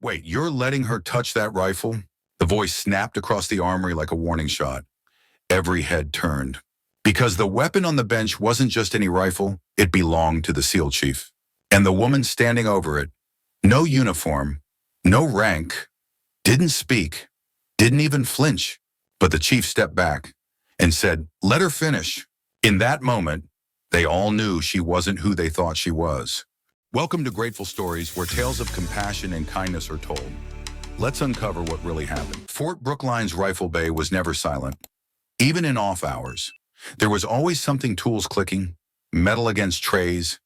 Wait, you're letting her touch that rifle? The voice snapped across the armory like a warning shot. Every head turned. Because the weapon on the bench wasn't just any rifle, it belonged to the SEAL chief. And the woman standing over it, no uniform, no rank, didn't speak, didn't even flinch. But the chief stepped back and said, "Let her finish." In that moment, they all knew she wasn't who they thought she was. Welcome to Grateful Stories, where tales of compassion and kindness are told. Let's uncover what really happened. Fort Brookline's rifle bay was never silent. Even in off hours, there was always something, tools clicking, metal against trays,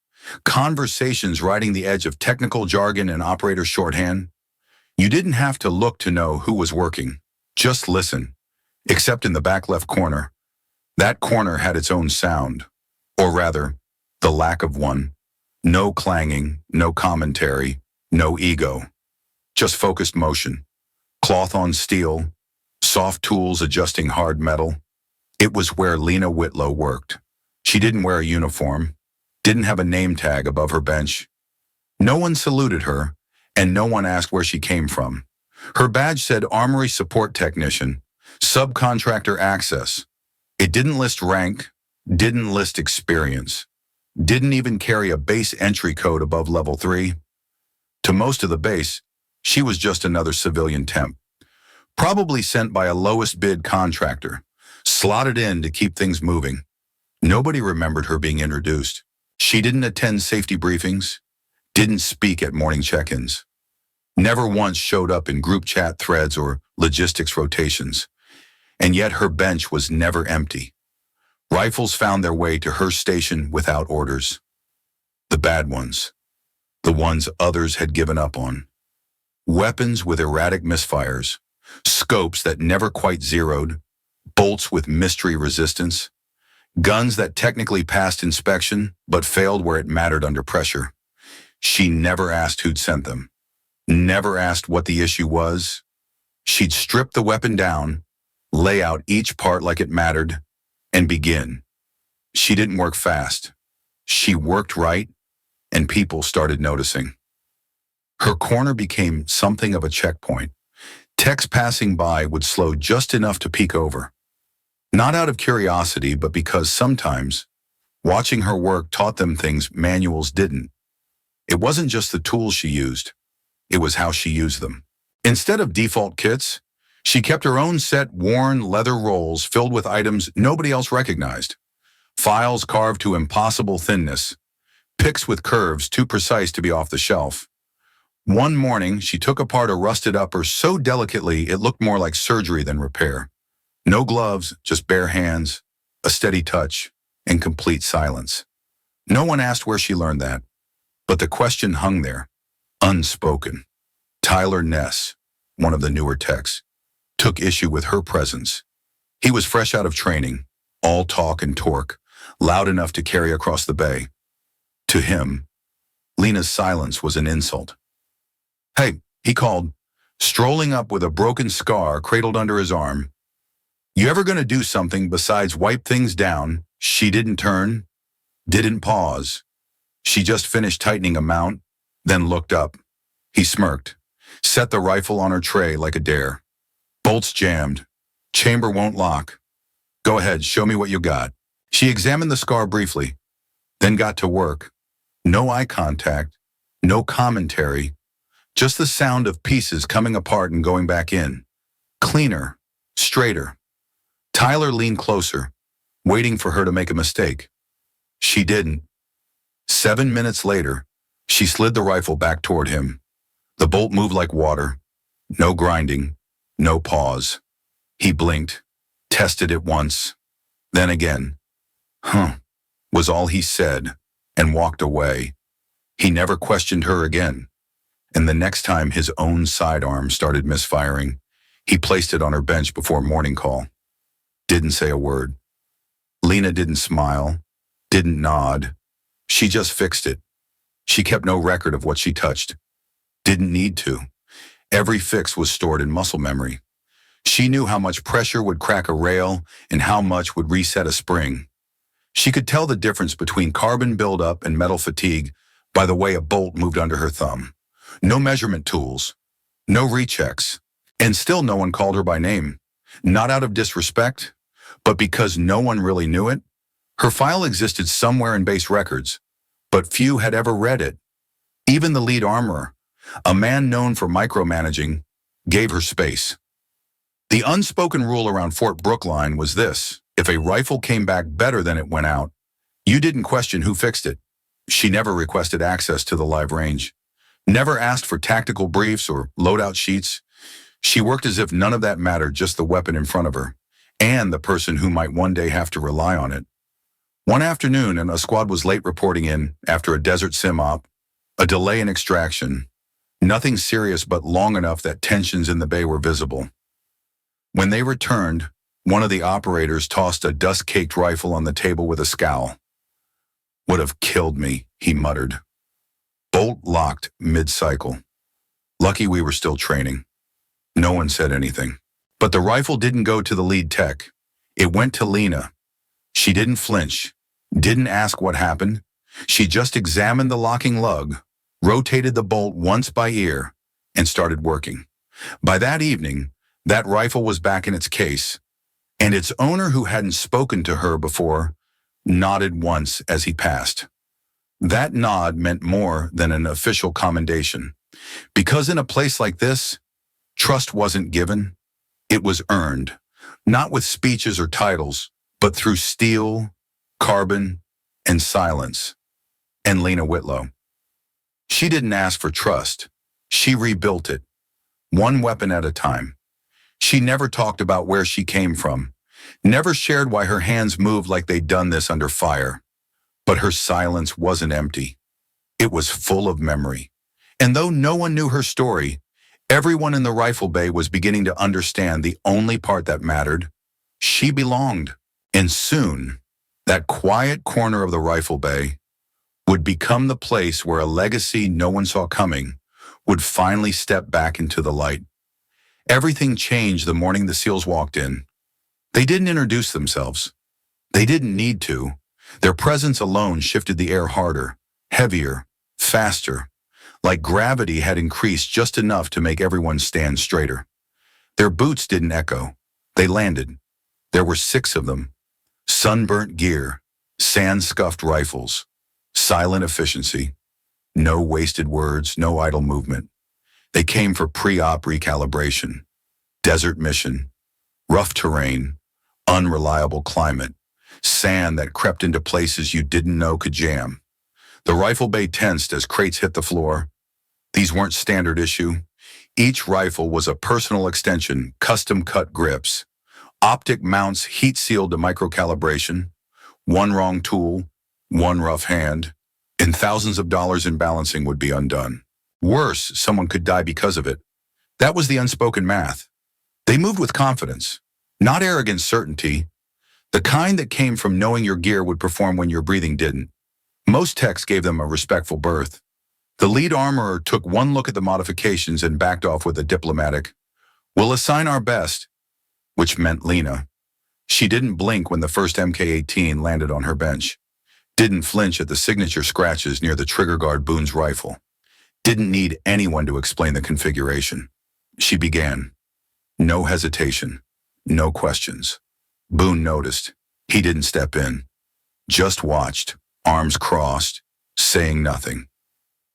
conversations riding the edge of technical jargon and operator shorthand. You didn't have to look to know who was working. Just listen. Except in the back left corner. That corner had its own sound, or rather, the lack of one. No clanging, no commentary, no ego. Just focused motion. Cloth on steel, soft tools adjusting hard metal. It was where Lena Whitlow worked. She didn't wear a uniform, didn't have a name tag above her bench. No one saluted her, and no one asked where she came from. Her badge said Armory Support Technician, Subcontractor Access. It didn't list rank, didn't list experience, didn't even carry a base entry code above level 3. To most of the base, she was just another civilian temp, probably sent by a lowest bid contractor, slotted in to keep things moving. Nobody remembered her being introduced. She didn't attend safety briefings, didn't speak at morning check-ins, never once showed up in group chat threads or logistics rotations. And yet her bench was never empty. Rifles found their way to her station without orders. The bad ones. The ones others had given up on. Weapons with erratic misfires. Scopes that never quite zeroed. Bolts with mystery resistance. Guns that technically passed inspection, but failed where it mattered under pressure. She never asked who'd sent them. Never asked what the issue was. She'd strip the weapon down, lay out each part like it mattered, and begin. She didn't work fast. She worked right, and people started noticing. Her corner became something of a checkpoint. Techs passing by would slow just enough to peek over. Not out of curiosity, but because sometimes watching her work taught them things manuals didn't. It wasn't just the tools she used, it was how she used them. Instead of default kits, she kept her own set worn leather rolls filled with items nobody else recognized. Files carved to impossible thinness, picks with curves too precise to be off the shelf. One morning, she took apart a rusted upper so delicately it looked more like surgery than repair. No gloves, just bare hands, a steady touch, and complete silence. No one asked where she learned that, but the question hung there, unspoken. Tyler Ness, one of the newer techs, took issue with her presence. He was fresh out of training, all talk and torque, loud enough to carry across the bay. To him, Lena's silence was an insult. "Hey," he called, strolling up with a broken scar cradled under his arm. "You ever gonna do something besides wipe things down?" She didn't turn, didn't pause. She just finished tightening a mount, then looked up. He smirked, set the rifle on her tray like a dare. "Bolts jammed. Chamber won't lock. Go ahead, show me what you got." She examined the scar briefly, then got to work. No eye contact, no commentary, just the sound of pieces coming apart and going back in. Cleaner, straighter. Tyler leaned closer, waiting for her to make a mistake. She didn't. 7 minutes later, she slid the rifle back toward him. The bolt moved like water. No grinding. No pause. He blinked, tested it once, then again. "Huh," was all he said, and walked away. He never questioned her again. And the next time his own sidearm started misfiring, he placed it on her bench before morning call. Didn't say a word. Lena didn't smile, didn't nod. She just fixed it. She kept no record of what she touched. Didn't need to. Every fix was stored in muscle memory. She knew how much pressure would crack a rail and how much would reset a spring. She could tell the difference between carbon buildup and metal fatigue by the way a bolt moved under her thumb. No measurement tools, No rechecks. And still no one called her by name. Not out of disrespect, but because no one really knew it. Her file existed somewhere in base records, but few had ever read it. Even the lead armorer, a man known for micromanaging, gave her space. The unspoken rule around Fort Brookline was this: if a rifle came back better than it went out, you didn't question who fixed it. She never requested access to the live range, never asked for tactical briefs or loadout sheets. She worked as if none of that mattered, just the weapon in front of her, and the person who might one day have to rely on it. One afternoon, and a squad was late reporting in after a desert sim op, a delay in extraction. Nothing serious, but long enough that tensions in the bay were visible. When they returned, one of the operators tossed a dust-caked rifle on the table with a scowl. "Would have killed me," he muttered. Bolt locked mid-cycle. Lucky we were still training. No one said anything. But the rifle didn't go to the lead tech. It went to Lena. She didn't flinch, didn't ask what happened. She just examined the locking lug, rotated the bolt once by ear, and started working. By that evening, that rifle was back in its case, and its owner, who hadn't spoken to her before, nodded once as he passed. That nod meant more than an official commendation, because in a place like this, trust wasn't given, it was earned, not with speeches or titles, but through steel, carbon, and silence. And Lena Whitlow. She didn't ask for trust. She rebuilt it, one weapon at a time. She never talked about where she came from, never shared why her hands moved like they'd done this under fire. But her silence wasn't empty. It was full of memory. And though no one knew her story, everyone in the rifle bay was beginning to understand the only part that mattered. She belonged. And soon, that quiet corner of the rifle bay would become the place where a legacy no one saw coming would finally step back into the light. Everything changed the morning the SEALs walked in. They didn't introduce themselves. They didn't need to. Their presence alone shifted the air harder, heavier, faster, like gravity had increased just enough to make everyone stand straighter. Their boots didn't echo. They landed. There were 6 of them. Sunburnt gear, sand-scuffed rifles, silent efficiency, no wasted words, no idle movement. They came for pre-op recalibration, desert mission, rough terrain, unreliable climate, sand that crept into places you didn't know could jam. The rifle bay tensed as crates hit the floor. These weren't standard issue. Each rifle was a personal extension, custom-cut grips, optic mounts heat-sealed to microcalibration, one wrong tool, one rough hand, and thousands of dollars in balancing would be undone. Worse, someone could die because of it. That was the unspoken math. They moved with confidence, not arrogant certainty, the kind that came from knowing your gear would perform when your breathing didn't. Most techs gave them a respectful berth. The lead armorer took one look at the modifications and backed off with a diplomatic, "We'll assign our best," which meant Lena. She didn't blink when the first MK-18 landed on her bench, didn't flinch at the signature scratches near the trigger guard Boone's rifle, didn't need anyone to explain the configuration. She began. No hesitation, no questions. Boone noticed. He didn't step in, just watched, arms crossed, saying nothing.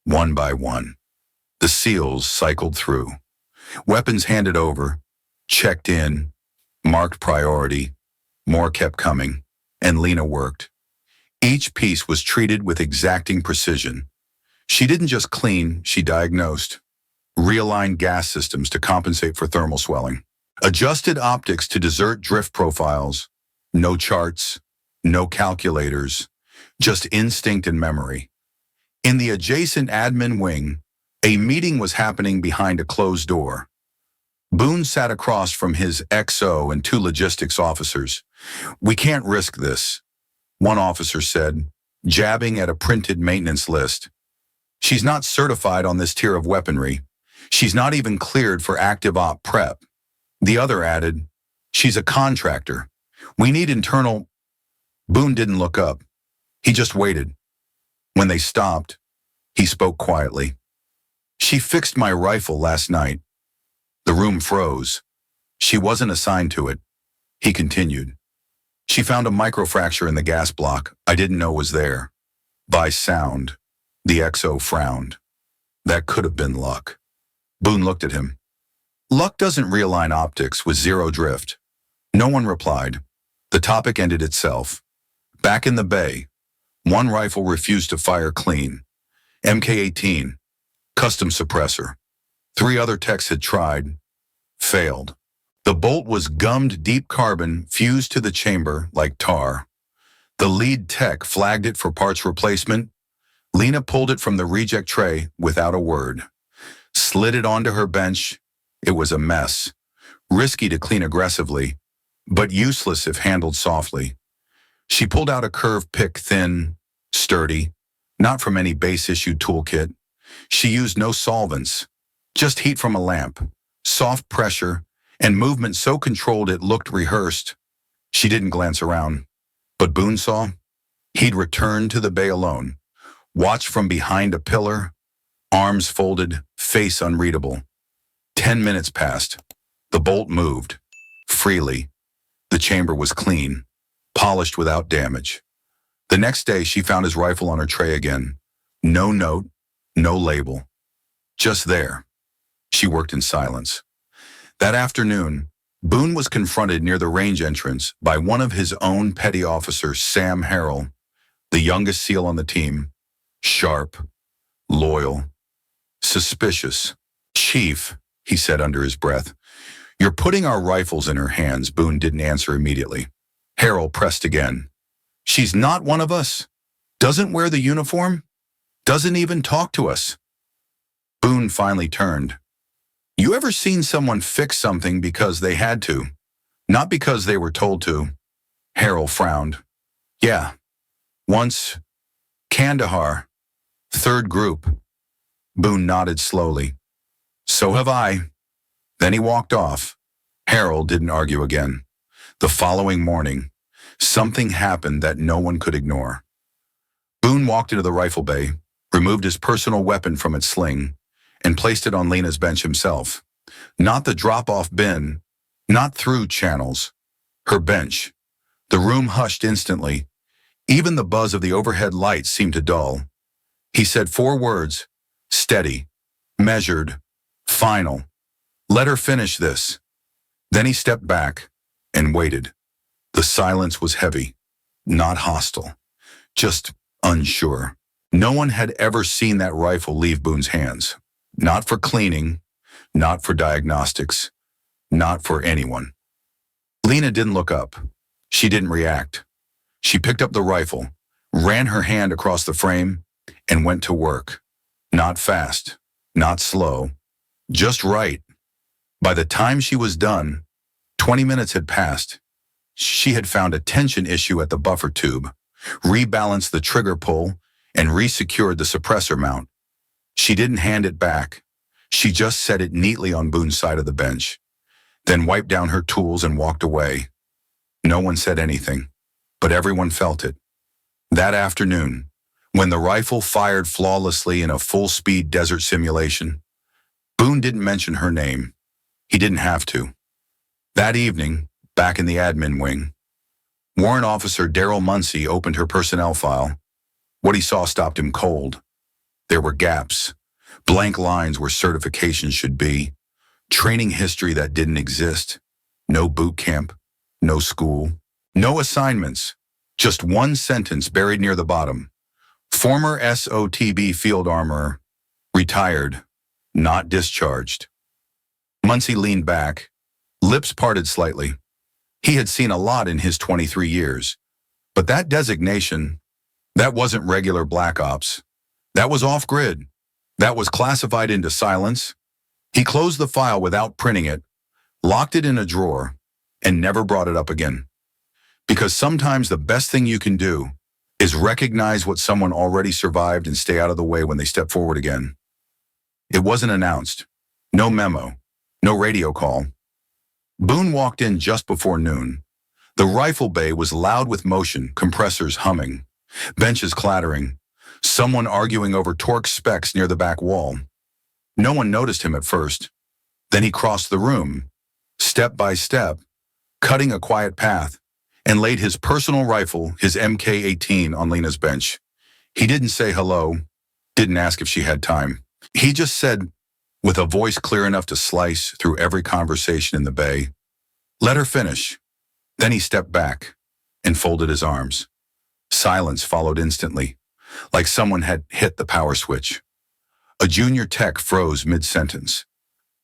One by one, the SEALs cycled through. Weapons handed over, checked in, marked priority. More kept coming, and Lena worked. Each piece was treated with exacting precision. She didn't just clean, she diagnosed. Realigned gas systems to compensate for thermal swelling. Adjusted optics to desert drift profiles. No charts, no calculators, just instinct and memory. In the adjacent admin wing, a meeting was happening behind a closed door. Boone sat across from his XO and 2 logistics officers. "We can't risk this," one officer said, jabbing at a printed maintenance list. "She's not certified on this tier of weaponry. She's not even cleared for active op prep." The other added, "She's a contractor. We need internal..." Boone didn't look up. He just waited. When they stopped, he spoke quietly. "She fixed my rifle last night. The room froze. She wasn't assigned to it. He continued. She found a microfracture in the gas block I didn't know was there. By sound. The XO frowned. That could have been luck. Boone looked at him. Luck doesn't realign optics with zero drift. No one replied. The topic ended itself. Back in the bay, one rifle refused to fire clean. MK-18, custom suppressor. 3 other techs had tried, failed. The bolt was gummed deep carbon fused to the chamber like tar. The lead tech flagged it for parts replacement. Lena pulled it from the reject tray without a word. Slid it onto her bench. It was a mess. Risky to clean aggressively, but useless if handled softly. She pulled out a curved pick, thin, sturdy, not from any base-issued toolkit. She used no solvents, just heat from a lamp, soft pressure, and movement so controlled it looked rehearsed. She didn't glance around, but Boone saw. He'd returned to the bay alone, watched from behind a pillar, arms folded, face unreadable. 10 minutes passed. The bolt moved, freely. The chamber was clean, polished without damage. The next day, she found his rifle on her tray again. No note, no label. Just there. She worked in silence. That afternoon, Boone was confronted near the range entrance by one of his own petty officers, Sam Harrell, the youngest SEAL on the team. Sharp, loyal, suspicious. Chief, he said under his breath, you're putting our rifles in her hands. Boone didn't answer immediately. Harrell pressed again. She's not one of us. Doesn't wear the uniform. Doesn't even talk to us. Boone finally turned. You ever seen someone fix something because they had to, not because they were told to? Harrell frowned. Yeah. Once. Kandahar. 3rd group. Boone nodded slowly. So have I. Then he walked off. Harrell didn't argue again. The following morning, something happened that no one could ignore. Boone walked into the rifle bay, removed his personal weapon from its sling, and placed it on Lena's bench himself. Not the drop-off bin, not through channels. Her bench. The room hushed instantly. Even the buzz of the overhead lights seemed to dull. He said 4 words, steady, measured, final. Let her finish this. Then he stepped back and waited. The silence was heavy, not hostile, just unsure. No one had ever seen that rifle leave Boone's hands. Not for cleaning, not for diagnostics, not for anyone. Lena didn't look up. She didn't react. She picked up the rifle, ran her hand across the frame, and went to work. Not fast, not slow, just right. By the time she was done, 20 minutes had passed. She had found a tension issue at the buffer tube, rebalanced the trigger pull, and resecured the suppressor mount. She didn't hand it back. She just set it neatly on Boone's side of the bench, then wiped down her tools and walked away. No one said anything, but everyone felt it. That afternoon, when the rifle fired flawlessly in a full-speed desert simulation, Boone didn't mention her name. He didn't have to. That evening, back in the admin wing, Warrant Officer Daryl Muncie opened her personnel file. What he saw stopped him cold. There were gaps, blank lines where certification should be, training history that didn't exist, no boot camp, no school, no assignments, just one sentence buried near the bottom. Former SOTB field armorer, retired, not discharged. Muncie leaned back, lips parted slightly. He had seen a lot in his 23 years, but that designation, that wasn't regular black ops. That was off-grid. That was classified into silence. He closed the file without printing it, locked it in a drawer, and never brought it up again. Because sometimes the best thing you can do is recognize what someone already survived and stay out of the way when they step forward again. It wasn't announced. No memo. No radio call. Boone walked in just before noon. The rifle bay was loud with motion, compressors humming, benches clattering, someone arguing over torque specs near the back wall. No one noticed him at first. Then he crossed the room, step by step, cutting a quiet path, and laid his personal rifle, his MK-18, on Lena's bench. He didn't say hello, didn't ask if she had time. He just said, with a voice clear enough to slice through every conversation in the bay, "Let her finish." Then he stepped back and folded his arms. Silence followed instantly, like someone had hit the power switch. A junior tech froze mid-sentence.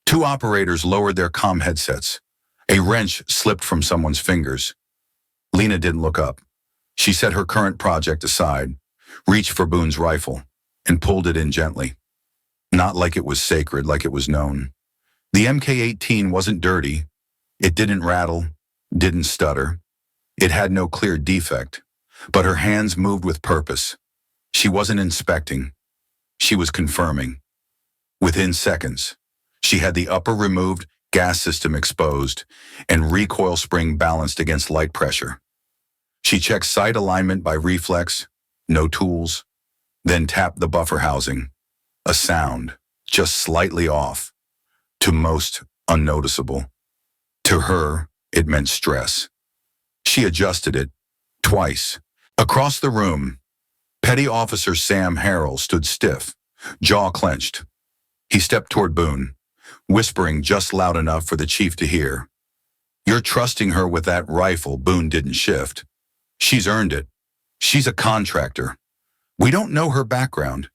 Two operators lowered their comm headsets. A wrench slipped from someone's fingers. Lena didn't look up. She set her current project aside, reached for Boone's rifle, and pulled it in gently. Not like it was sacred, like it was known. The MK-18 wasn't dirty. It didn't rattle, didn't stutter. It had no clear defect, but her hands moved with purpose. She wasn't inspecting. She was confirming. Within seconds, she had the upper removed, gas system exposed, and recoil spring balanced against light pressure. She checked sight alignment by reflex, no tools, then tapped the buffer housing. A sound, just slightly off, to most unnoticeable. To her, it meant stress. She adjusted it, twice. Across the room, Petty Officer Sam Harrell stood stiff, jaw clenched. He stepped toward Boone, whispering just loud enough for the chief to hear. "You're trusting her with that rifle." Boone didn't shift. "She's earned it. She's a contractor. We don't know her background.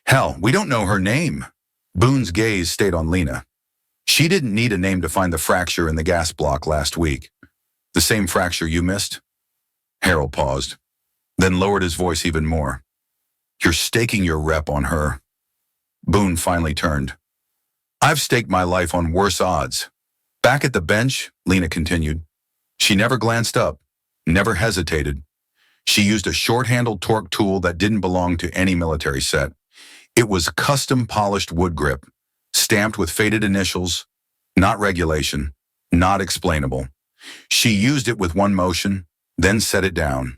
Hell, we don't know her name." Boone's gaze stayed on Lena. "She didn't need a name to find the fracture in the gas block last week. The same fracture you missed?" Harold paused, then lowered his voice even more. "You're staking your rep on her." Boone finally turned. "I've staked my life on worse odds." Back at the bench, Lena continued. She never glanced up, never hesitated. She used a short-handled torque tool that didn't belong to any military set. It was custom-polished wood grip, stamped with faded initials, not regulation, not explainable. She used it with one motion, then set it down.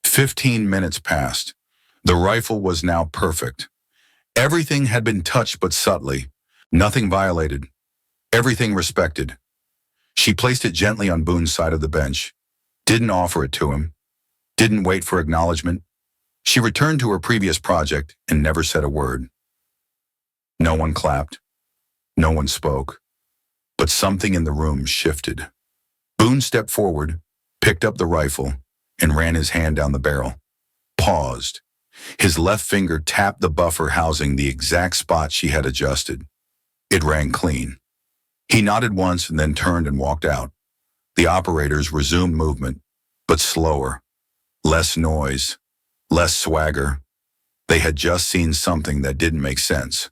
15 minutes passed. The rifle was now perfect. Everything had been touched but subtly. Nothing violated. Everything respected. She placed it gently on Boone's side of the bench. Didn't offer it to him. Didn't wait for acknowledgement. She returned to her previous project and never said a word. No one clapped. No one spoke. But something in the room shifted. Boone stepped forward, picked up the rifle, and ran his hand down the barrel. Paused. His left finger tapped the buffer housing the exact spot she had adjusted. It rang clean. He nodded once and then turned and walked out. The operators resumed movement, but slower. Less noise, less swagger. They had just seen something that didn't make sense,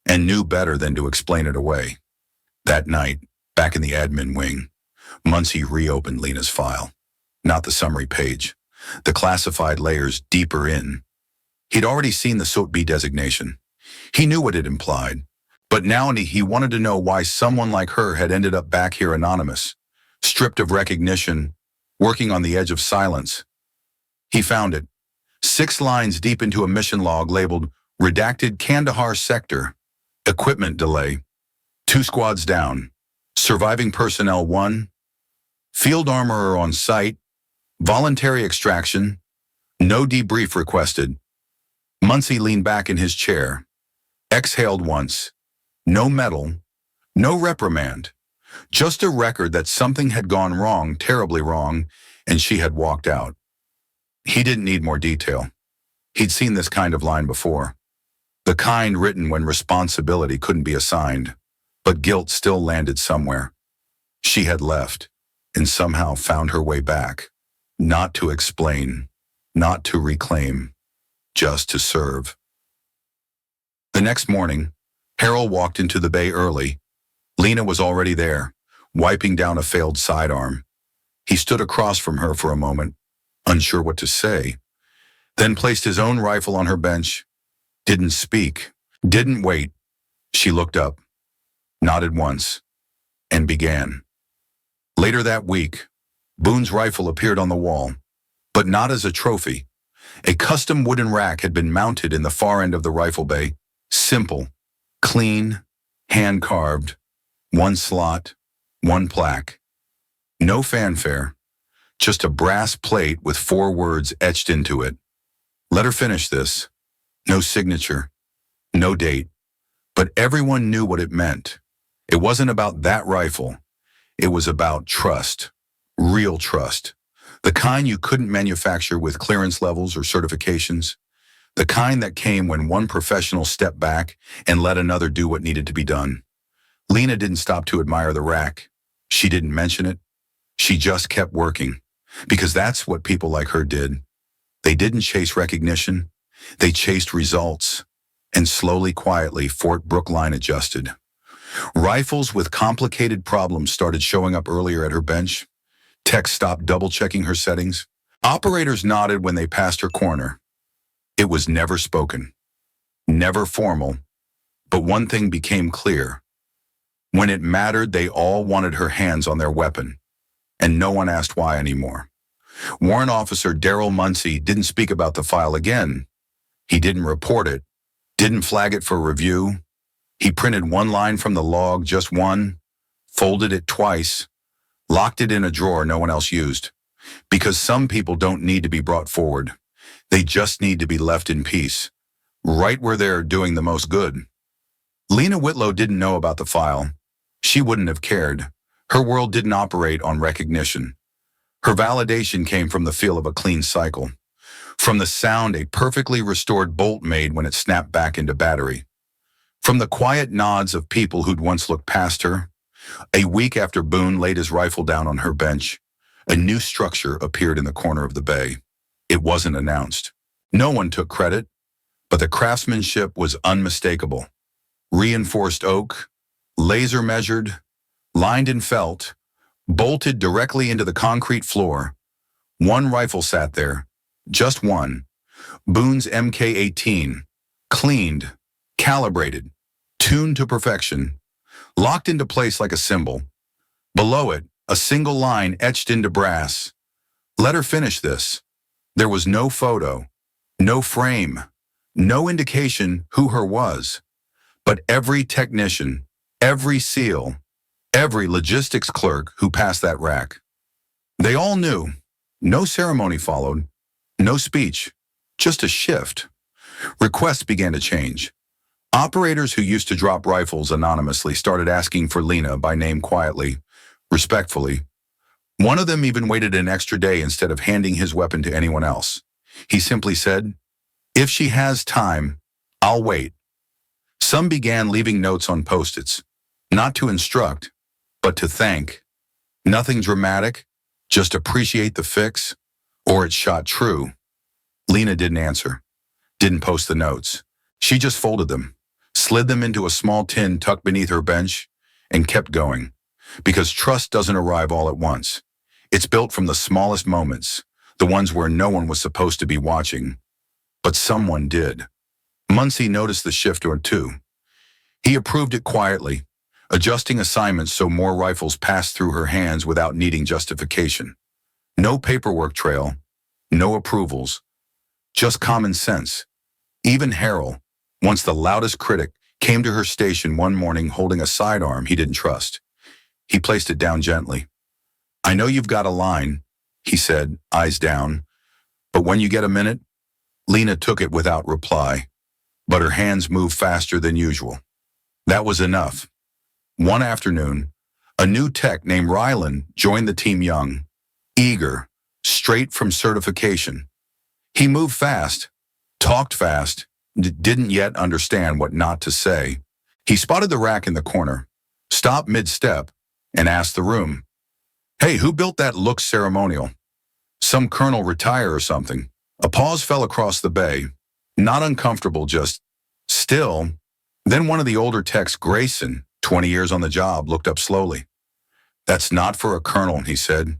and knew better than to explain it away. That night, back in the admin wing, Muncie reopened Lena's file. Not the summary page, the classified layers deeper in. He'd already seen the SOT-B designation. He knew what it implied, but now he wanted to know why someone like her had ended up back here anonymous, stripped of recognition, working on the edge of silence. He found it, 6 lines deep into a mission log labeled Redacted Kandahar Sector, Equipment Delay, 2 squads down, surviving personnel 1, field armorer on site, voluntary extraction, no debrief requested. Muncie leaned back in his chair, exhaled once. No medal, no reprimand, just a record that something had gone wrong, terribly wrong, and she had walked out. He didn't need more detail. He'd seen this kind of line before. The kind written when responsibility couldn't be assigned, but guilt still landed somewhere. She had left, and somehow found her way back, not to explain, not to reclaim, just to serve. The next morning, Harold walked into the bay early. Lena was already there, wiping down a failed sidearm. He stood across from her for a moment, unsure what to say, then placed his own rifle on her bench, didn't speak, didn't wait. She looked up, nodded once, and began. Later that week, Boone's rifle appeared on the wall, but not as a trophy. A custom wooden rack had been mounted in the far end of the rifle bay, simple, clean, hand-carved, One slot, one plaque. No fanfare, just a brass plate with 4 words etched into it. Let her finish this. No signature, no date. But everyone knew what it meant. It wasn't about that rifle. It was about trust, real trust. The kind you couldn't manufacture with clearance levels or certifications. The kind that came when one professional stepped back and let another do what needed to be done. Lena didn't stop to admire the rack. She didn't mention it. She just kept working. Because that's what people like her did. They didn't chase recognition. They chased results. And slowly, quietly, Fort Brooke line adjusted. Rifles with complicated problems started showing up earlier at her bench. Techs stopped double-checking her settings. Operators nodded when they passed her corner. It was never spoken, never formal, but one thing became clear. When it mattered, they all wanted her hands on their weapon, and no one asked why anymore. Warrant Officer Darrell Muncie didn't speak about the file again. He didn't report it, didn't flag it for review. He printed one line from the log, just one, folded it twice, locked it in a drawer no one else used. Because some people don't need to be brought forward. They just need to be left in peace, right where they're doing the most good. Lena Whitlow didn't know about the file. She wouldn't have cared. Her world didn't operate on recognition. Her validation came from the feel of a clean cycle, from the sound a perfectly restored bolt made when it snapped back into battery, from the quiet nods of people who'd once looked past her. A week after Boone laid his rifle down on her bench, a new structure appeared in the corner of the bay. It wasn't announced. No one took credit, but the craftsmanship was unmistakable. Reinforced oak, laser measured, lined in felt, bolted directly into the concrete floor. One rifle sat there, just one. Boone's MK-18, cleaned, calibrated, tuned to perfection, locked into place like a symbol. Below it, a single line etched into brass. Let her finish this. There was no photo, no frame, no indication who her was. But every technician, every SEAL, every logistics clerk who passed that rack, they all knew. No ceremony followed, no speech, just a shift. Requests began to change. Operators who used to drop rifles anonymously started asking for Lena by name quietly, respectfully. One of them even waited an extra day instead of handing his weapon to anyone else. He simply said, "If she has time, I'll wait." Some began leaving notes on Post-its, not to instruct, but to thank. Nothing dramatic, just appreciate the fix, or it shot true. Lena didn't answer, didn't post the notes. She just folded them, slid them into a small tin tucked beneath her bench, and kept going. Because trust doesn't arrive all at once. It's built from the smallest moments, the ones where no one was supposed to be watching. But someone did. Muncie noticed the shift or two. He approved it quietly, adjusting assignments so more rifles passed through her hands without needing justification. No paperwork trail, no approvals, just common sense. Even Harold, once the loudest critic, came to her station one morning holding a sidearm he didn't trust. He placed it down gently. "I know you've got a line," he said, eyes down. "But when you get a minute?" Lena took it without reply, but her hands moved faster than usual. That was enough. One afternoon, a new tech named Rylan joined the team young, eager, straight from certification. He moved fast, talked fast, didn't yet understand what not to say. He spotted the rack in the corner, stopped mid-step, and asked the room, "Hey, who built that look ceremonial? Some colonel retire or something?" A pause fell across the bay, not uncomfortable, just still. Then one of the older techs, Grayson, 20 years on the job, looked up slowly. "That's not for a colonel," he said,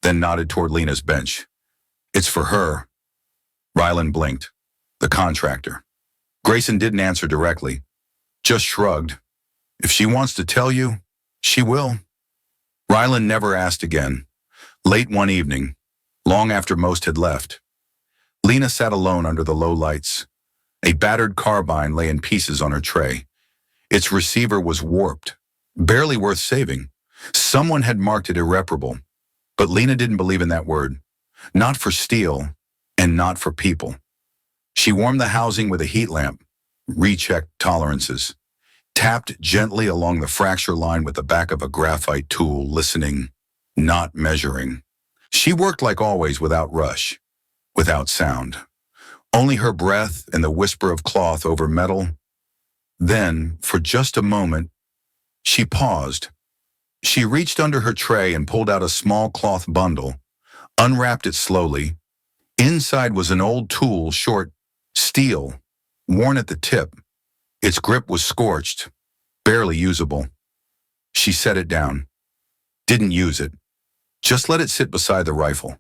then nodded toward Lena's bench. "It's for her." Rylan blinked. The contractor. Grayson didn't answer directly, just shrugged. "If she wants to tell you, she will." Rylan never asked again. Late one evening, long after most had left, Lena sat alone under the low lights. A battered carbine lay in pieces on her tray. Its receiver was warped, barely worth saving. Someone had marked it irreparable, but Lena didn't believe in that word. Not for steel, and not for people. She warmed the housing with a heat lamp, rechecked tolerances, tapped gently along the fracture line with the back of a graphite tool, listening, not measuring. She worked like always, without rush, without sound. Only her breath and the whisper of cloth over metal. Then, for just a moment, she paused. She reached under her tray and pulled out a small cloth bundle, unwrapped it slowly. Inside was an old tool, short, steel, worn at the tip. Its grip was scorched, barely usable. She set it down. Didn't use it. Just let it sit beside the rifle,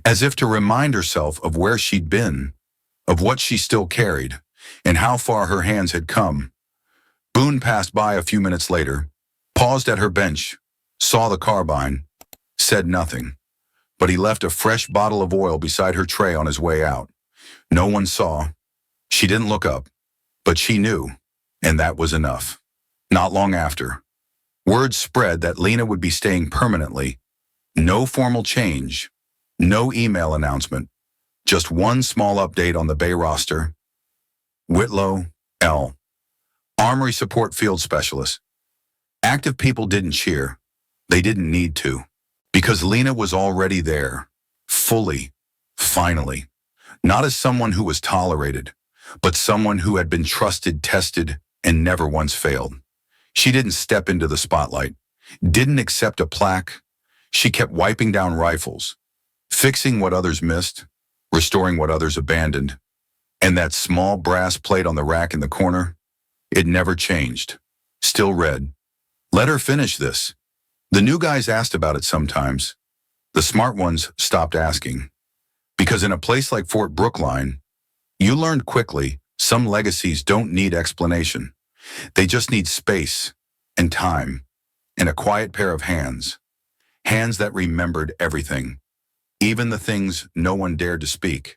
as if to remind herself of where she'd been, of what she still carried, and how far her hands had come. Boone passed by a few minutes later, paused at her bench, saw the carbine, said nothing, but he left a fresh bottle of oil beside her tray on his way out. No one saw. She didn't look up, but she knew, and that was enough. Not long after, word spread that Lena would be staying permanently. No formal change, no email announcement, just one small update on the Bay roster. Whitlow, L. Armory Support Field Specialist. Active people didn't cheer. They didn't need to, because Lena was already there, fully, finally. Not as someone who was tolerated, but someone who had been trusted, tested, and never once failed. She didn't step into the spotlight, didn't accept a plaque. She kept wiping down rifles, fixing what others missed, restoring what others abandoned. And that small brass plate on the rack in the corner, it never changed. Still read, "Let her finish this." The new guys asked about it sometimes. The smart ones stopped asking. Because in a place like Fort Brookline, you learned quickly some legacies don't need explanation. They just need space and time and a quiet pair of hands. Hands that remembered everything, even the things no one dared to speak.